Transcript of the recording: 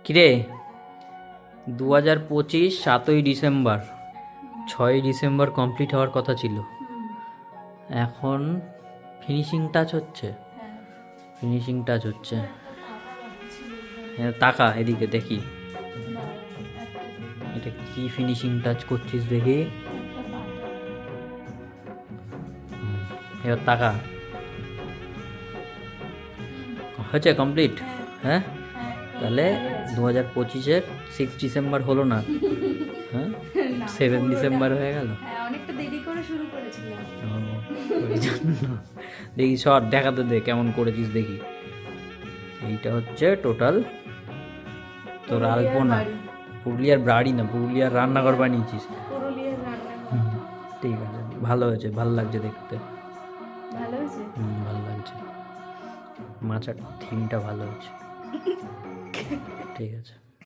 কিরে, 2025 7ই December, 6ই December complete হওয়ার কথা ছিল। এখন ফিনিশিং টাচ হচ্ছে। ফিনিশিং টাচ হচ্ছে। হ্যাঁ, তাকা এদিকে দেখি, এটা কি ফিনিশিং টাচ করছিস দেখি। এবার তাকা, হয়েছে কমপ্লিট। হ্যাঁ, তাহলে 2025-এর 6 ডিসেম্বর হলো না, হ্যাঁ 7 ডিসেম্বর হয়ে গেল। অনেকটা দেরি করে শুরু করেছিলাম। ওই জন্য দেখি শর্ট দেখাতে দে কেমন করেছিস দেখি। এইটা হচ্ছে টোটাল তোর আলপনা। পুরুলিয়ার বাড়ি না, পুরুলিয়ার রান্নাঘর বানিয়েছিস। পুরুলিয়ার রান্না ঠিক আছে, ভালো হয়েছে, ভালো লাগছে দেখতে। ভালো হয়েছে। ভালো লাগছে, মাছের থিমটা ভালো হয়েছে। ঠিক আছে।